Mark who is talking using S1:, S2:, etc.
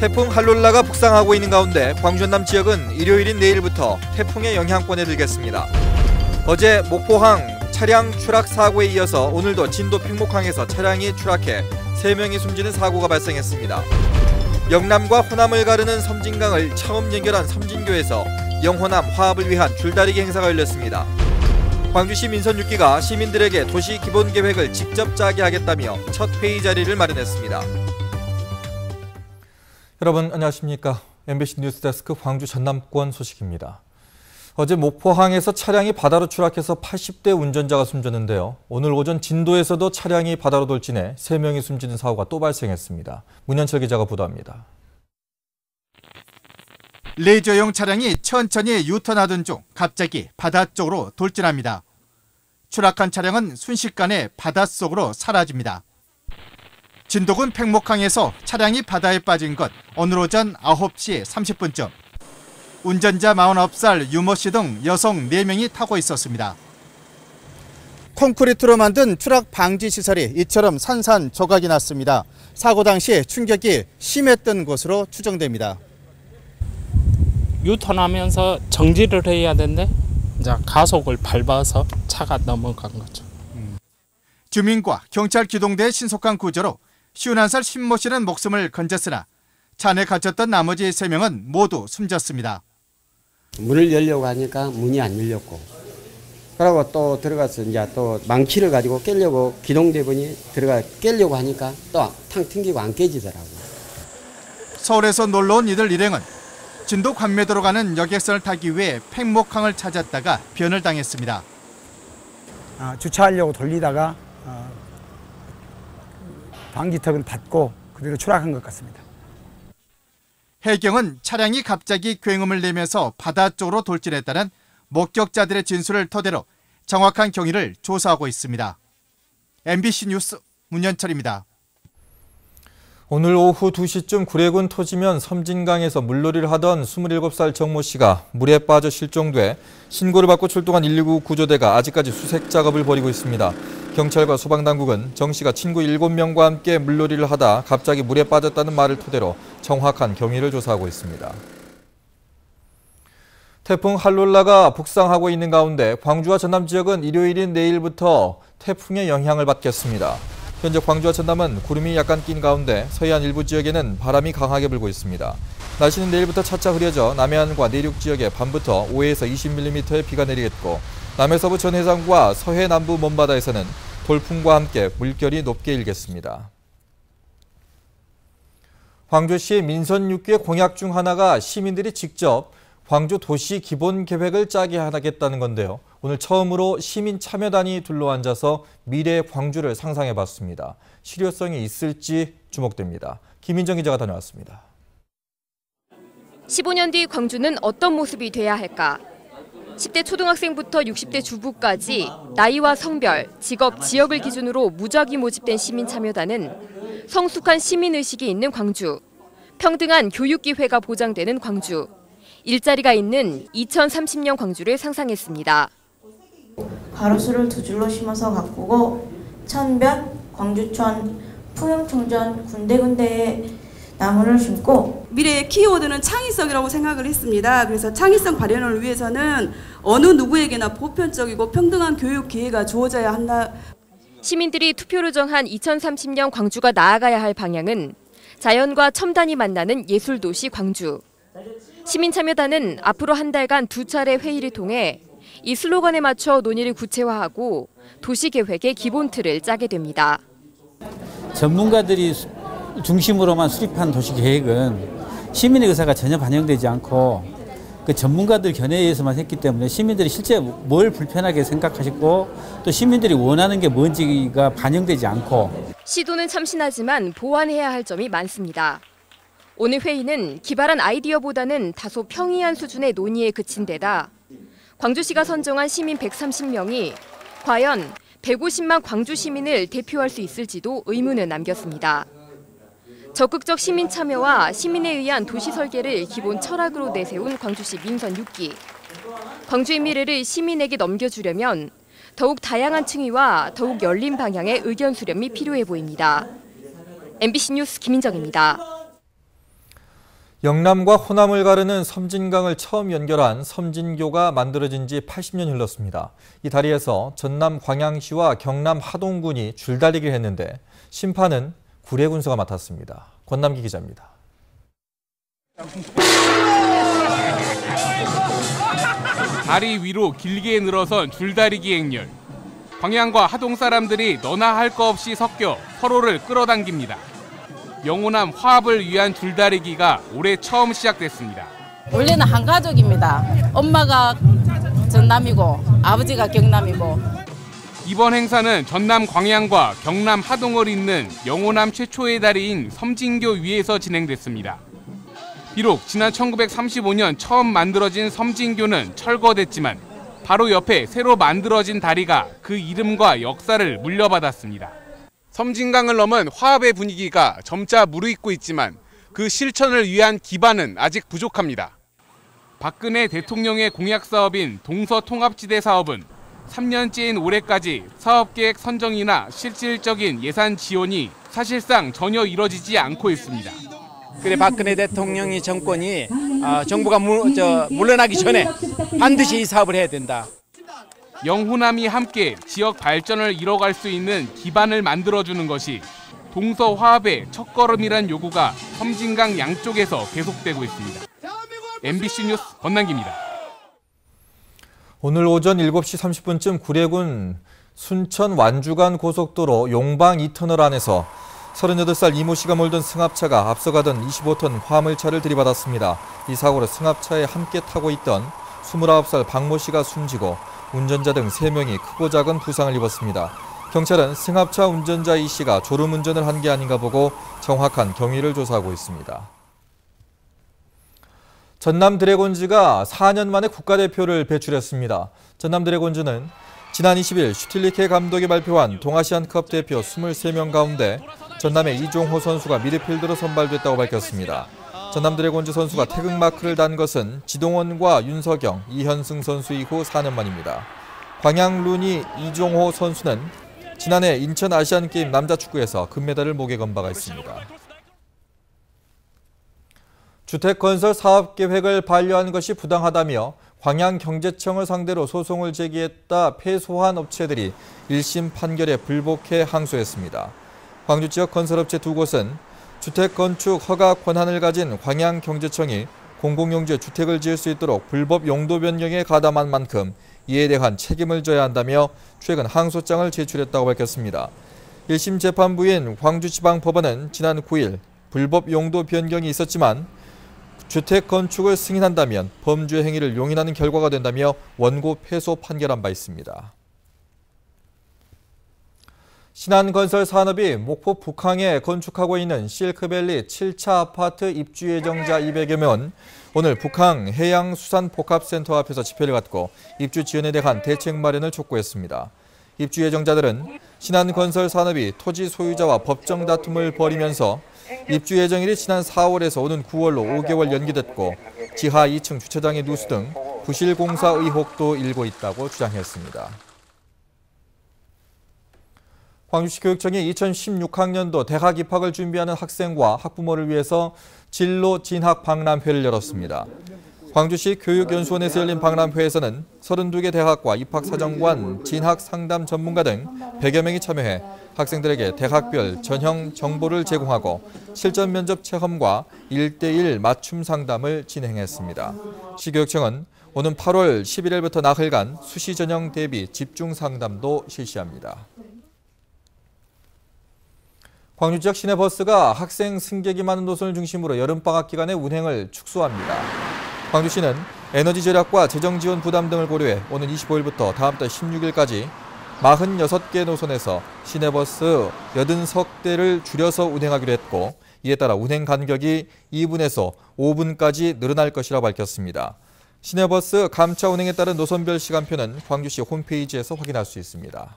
S1: 태풍 할롤라가 북상하고 있는 가운데 광주 전남 지역은 일요일인 내일부터 태풍의 영향권에 들겠습니다. 어제 목포항 차량 추락 사고에 이어서 오늘도 진도 팽목항에서 차량이 추락해 3명이 숨지는 사고가 발생했습니다. 영남과 호남을 가르는 섬진강을 처음 연결한 섬진교에서 영호남 화합을 위한 줄다리기 행사가 열렸습니다. 광주시 민선 6기가 시민들에게 도시 기본 계획을 직접 짜게 하겠다며 첫 회의 자리를 마련했습니다. 여러분 안녕하십니까? MBC 뉴스데스크 광주 전남권 소식입니다. 어제 목포항에서 차량이 바다로 추락해서 80대 운전자가 숨졌는데요. 오늘 오전 진도에서도 차량이 바다로 돌진해 3명이 숨지는 사고가 또 발생했습니다. 문현철 기자가 보도합니다.
S2: 레저용 차량이 천천히 유턴하던 중 갑자기 바다 쪽으로 돌진합니다. 추락한 차량은 순식간에 바닷속으로 사라집니다. 진도군 팽목항에서 차량이 바다에 빠진 것 오늘 오전 9시 30분쯤. 운전자 49살 유모 씨 등 여성 4명이 타고 있었습니다. 콘크리트로 만든 추락 방지 시설이 이처럼 산산조각이 났습니다. 사고 당시 충격이 심했던 것으로 추정됩니다.
S3: 유턴하면서 정지를 해야 되는데 이제 가속을 밟아서 차가 넘어간 거죠.
S2: 주민과 경찰 기동대의 신속한 구조로 51살 신모 씨는 목숨을 건졌으나 차 안에 갇혔던 나머지 3명은 모두 숨졌습니다.
S4: 문을 열려고 하니까 문이 안 열렸고, 그러고 또 들어가서 이제 또 망치를 가지고 깨려고 기동대원이 들어가 깨려고 하니까 또 탕 튕기고 안 깨지더라고요.
S2: 서울에서 놀러 온 이들 일행은 진도 관매도로 가는 여객선을 타기 위해 팽목항을 찾았다가 변을 당했습니다.
S5: 주차하려고 돌리다가 방지턱은 닫고 그대로 추락한 것 같습니다.
S2: 해경은 차량이 갑자기 굉음을 내면서 바다 쪽으로 돌진했다는 목격자들의 진술을 토대로 정확한 경위를 조사하고 있습니다. MBC 뉴스 문현철입니다.
S1: 오늘 오후 2시쯤 구례군 토지면 섬진강에서 물놀이를 하던 27살 정모 씨가 물에 빠져 실종돼 신고를 받고 출동한 119 구조대가 아직까지 수색 작업을 벌이고 있습니다. 경찰과 소방당국은 정 씨가 친구 7명과 함께 물놀이를 하다 갑자기 물에 빠졌다는 말을 토대로 정확한 경위를 조사하고 있습니다. 태풍 할롤라가 북상하고 있는 가운데 광주와 전남 지역은 일요일인 내일부터 태풍의 영향을 받겠습니다. 현재 광주와 전남은 구름이 약간 낀 가운데 서해안 일부 지역에는 바람이 강하게 불고 있습니다. 날씨는 내일부터 차차 흐려져 남해안과 내륙 지역에 밤부터 5에서 20mm의 비가 내리겠고 남해서부 전 해상과 서해 남부 먼바다에서는 돌풍과 함께 물결이 높게 일겠습니다. 광주시 민선 6기의 공약 중 하나가 시민들이 직접 광주 도시 기본 계획을 짜게 하겠다는 건데요. 오늘 처음으로 시민 참여단이 둘러앉아서 미래 광주를 상상해봤습니다. 실효성이 있을지 주목됩니다. 김민정 기자가 다녀왔습니다.
S6: 15년 뒤 광주는 어떤 모습이 돼야 할까? 10대 초등학생부터 60대 주부까지 나이와 성별, 직업, 지역을 기준으로 무작위 모집된 시민 참여단은 성숙한 시민의식이 있는 광주, 평등한 교육기회가 보장되는 광주, 일자리가 있는 2030년 광주를 상상했습니다.
S7: 가로수를 2줄로 심어서 가꾸고 천변, 광주천, 풍영청전 군데군데에 나무를 심고
S8: 미래의 키워드는 창의성이라고 생각을 했습니다. 그래서 창의성 발현을 위해서는 어느 누구에게나 보편적이고 평등한 교육 기회가 주어져야 한다.
S6: 시민들이 투표로 정한 2030년 광주가 나아가야 할 방향은 자연과 첨단이 만나는 예술도시 광주. 시민참여단은 앞으로 한 달간 2차례 회의를 통해 이 슬로건에 맞춰 논의를 구체화하고 도시계획의 기본 틀을 짜게 됩니다.
S9: 전문가들이 중심으로만 수립한 도시계획은 시민의 의사가 전혀 반영되지 않고 그 전문가들 견해에 의해서만 했기 때문에 시민들이 실제 뭘 불편하게 생각하시고 또 시민들이 원하는 게 뭔지가 반영되지 않고
S6: 시도는 참신하지만 보완해야 할 점이 많습니다. 오늘 회의는 기발한 아이디어보다는 다소 평이한 수준의 논의에 그친 데다 광주시가 선정한 시민 130명이 과연 150만 광주 시민을 대표할 수 있을지도 의문을 남겼습니다. 적극적 시민 참여와 시민에 의한 도시 설계를 기본 철학으로 내세운 광주시 민선 6기. 광주의 미래를 시민에게 넘겨주려면 더욱 다양한 층위와 더욱 열린 방향의 의견 수렴이 필요해 보입니다. MBC 뉴스 김민정입니다.
S1: 영남과 호남을 가르는 섬진강을 처음 연결한 섬진교가 만들어진 지 80년 흘렀습니다. 이 다리에서 전남 광양시와 경남 하동군이 줄다리기를 했는데 심판은 구례군수가 맡았습니다. 권남기 기자입니다.
S10: 다리 위로 길게 늘어선 줄다리기 행렬. 광양과 하동 사람들이 너나 할 거 없이 섞여 서로를 끌어당깁니다. 영호남 화합을 위한 줄다리기가 올해 처음 시작됐습니다.
S11: 원래는 한 가족입니다. 엄마가 전남이고 아버지가 경남이고.
S10: 이번 행사는 전남 광양과 경남 하동을 잇는 영호남 최초의 다리인 섬진교 위에서 진행됐습니다. 비록 지난 1935년 처음 만들어진 섬진교는 철거됐지만 바로 옆에 새로 만들어진 다리가 그 이름과 역사를 물려받았습니다. 섬진강을 넘은 화합의 분위기가 점차 무르익고 있지만 그 실천을 위한 기반은 아직 부족합니다. 박근혜 대통령의 공약 사업인 동서통합지대 사업은 3년째인 올해까지 사업계획 선정이나 실질적인 예산 지원이 사실상 전혀 이뤄지지 않고 있습니다.
S12: 그래 박근혜 대통령이 정권이 정부가 물러나기 전에 반드시 이 사업을 해야 된다.
S10: 영호남이 함께 지역 발전을 이뤄갈 수 있는 기반을 만들어주는 것이 동서화합의 첫걸음이란 요구가 섬진강 양쪽에서 계속되고 있습니다. MBC 뉴스 권남기입니다.
S1: 오늘 오전 7시 30분쯤 구례군 순천 완주간 고속도로 용방 2터널 안에서 38살 이모 씨가 몰던 승합차가 앞서가던 25톤 화물차를 들이받았습니다. 이 사고로 승합차에 함께 타고 있던 29살 박모 씨가 숨지고 운전자 등 3명이 크고 작은 부상을 입었습니다. 경찰은 승합차 운전자 이 씨가 졸음운전을 한 게 아닌가 보고 정확한 경위를 조사하고 있습니다. 전남 드래곤즈가 4년 만에 국가대표를 배출했습니다. 전남 드래곤즈는 지난 20일 슈틸리케 감독이 발표한 동아시안컵 대표 23명 가운데 전남의 이종호 선수가 미드필더로 선발됐다고 밝혔습니다. 전남 드래곤즈 선수가 태극마크를 단 것은 지동원과 윤석영, 이현승 선수 이후 4년 만입니다. 광양 루니 이종호 선수는 지난해 인천 아시안게임 남자축구에서 금메달을 목에 건 바가 있습니다. 주택건설 사업계획을 반려한 것이 부당하다며 광양경제청을 상대로 소송을 제기했다 패소한 업체들이 1심 판결에 불복해 항소했습니다. 광주 지역 건설업체 2곳은 주택건축 허가 권한을 가진 광양경제청이 공공용지에 주택을 지을 수 있도록 불법 용도 변경에 가담한 만큼 이에 대한 책임을 져야 한다며 최근 항소장을 제출했다고 밝혔습니다. 1심 재판부인 광주지방법원은 지난 9일 불법 용도 변경이 있었지만 주택 건축을 승인한다면 범죄 행위를 용인하는 결과가 된다며 원고 패소 판결한 바 있습니다. 신한건설 산업이 목포 북항에 건축하고 있는 실크밸리 7차 아파트 입주 예정자 200여 명은 오늘 북항 해양수산복합센터 앞에서 집회를 갖고 입주 지원에 대한 대책 마련을 촉구했습니다. 입주 예정자들은 신한건설 산업이 토지 소유자와 법정 다툼을 벌이면서 입주 예정일이 지난 4월에서 오는 9월로 5개월 연기됐고 지하 2층 주차장의 누수 등 부실 공사 의혹도 일고 있다고 주장했습니다. 광주시 교육청이 2016학년도 대학 입학을 준비하는 학생과 학부모를 위해서 진로 진학 박람회를 열었습니다. 광주시 교육연수원에서 열린 박람회에서는 32개 대학과 입학사정관, 진학상담 전문가 등 100여 명이 참여해 학생들에게 대학별 전형 정보를 제공하고 실전 면접 체험과 1:1 맞춤 상담을 진행했습니다. 시교육청은 오는 8월 11일부터 나흘간 수시 전형 대비 집중 상담도 실시합니다. 광주 지역 시내버스가 학생 승객이 많은 노선을 중심으로 여름방학 기간에 운행을 축소합니다. 광주시는 에너지 절약과 재정 지원 부담 등을 고려해 오는 25일부터 다음 달 16일까지 46개 노선에서 시내버스 80대를 줄여서 운행하기로 했고 이에 따라 운행 간격이 2분에서 5분까지 늘어날 것이라고 밝혔습니다. 시내버스 감차 운행에 따른 노선별 시간표는 광주시 홈페이지에서 확인할 수 있습니다.